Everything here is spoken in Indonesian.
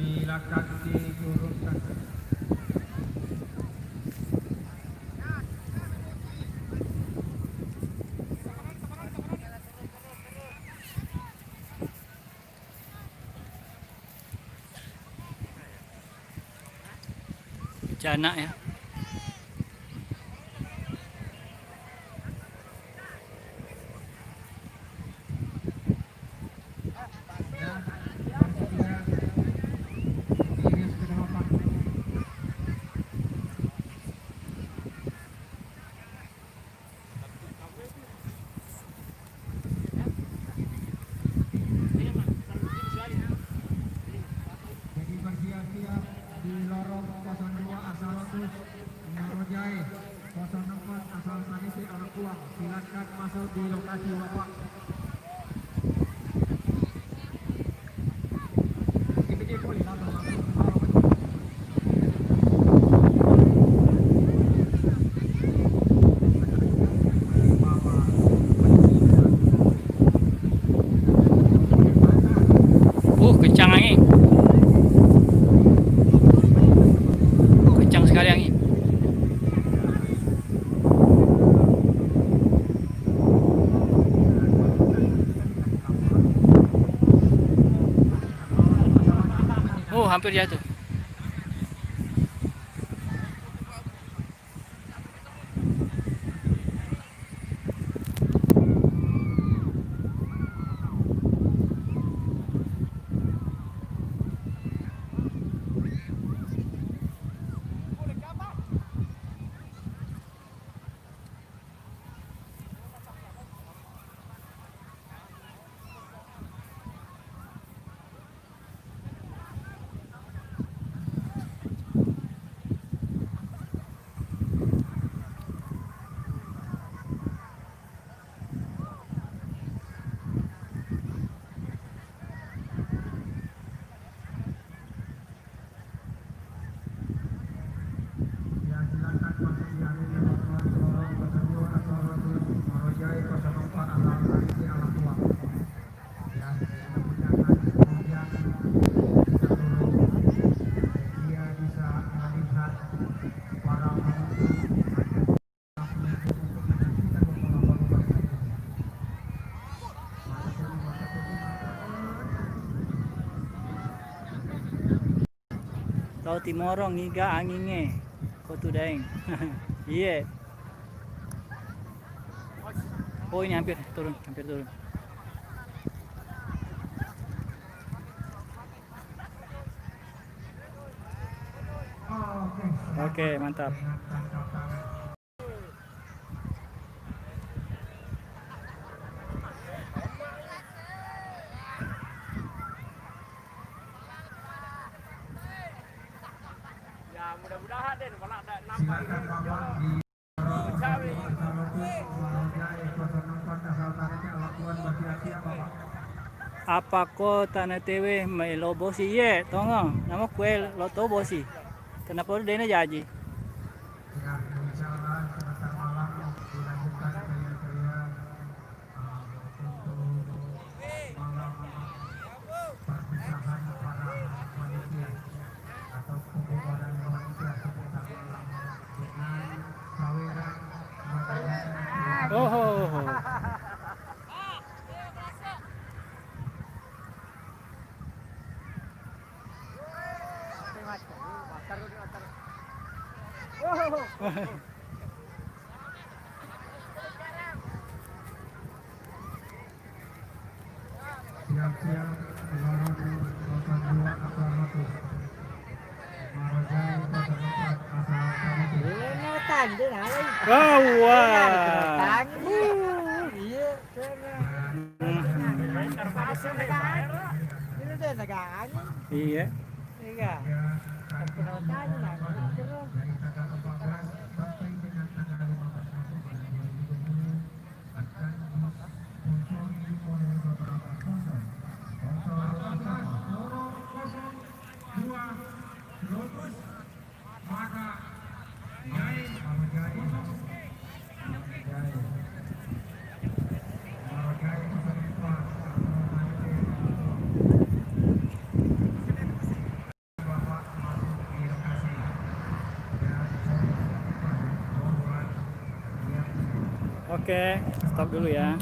silakan diturunkan. Jana ya. Jadi bersiap-siap di lorong 02 asal Lotus Marojai, 04 asal Sanisi Alakuang. Silakan masuk di lokasi Bapak. Ini boleh langsung masuk ke lorong. Kencang angin. Kencang sekali angin. Oh, hampir jatuh. Ya, silakan masuk di area lorong 02 asal Lotus Marojai, 04 asal Sanisi Alakuang. Ya, mudah-mudahan kemudian bisa turun, dia bisa melihat para pengunjung untuk menyaksikan beberapa lomba ini. Tau timorong ngiga anginnya. Kau tu daeng. Iya. Oh, ini hampir turun, hampir turun. Oke, mantap. Ya mudah-mudahan deh malah ada nambah Silakan Bapak di lorong 02 asal Lotus Marojai, 04 asal Sanisi Alakuang. Bersiap-siap Bapak. Apa ko tanah tewe may lobo si ye, tongo. Nama kue loto bosi. Kenapa udah dene jaji? Ya, insya Allah sebentar malam dilanjutkan ceria-ceria untuk malam perpisahan para panitia atau pembubaran panitia sebentar malam dengan saweran makanan. Oh. Siap-siap lorong 02 asal Lotus Marojai, 04 asal Sanisi. Nó tàn thế nào đấy? Oh, wah. Tàn iya, ini deh negaranya. Iya. Iya. Penontonnya nah, Oke, stop dulu ya.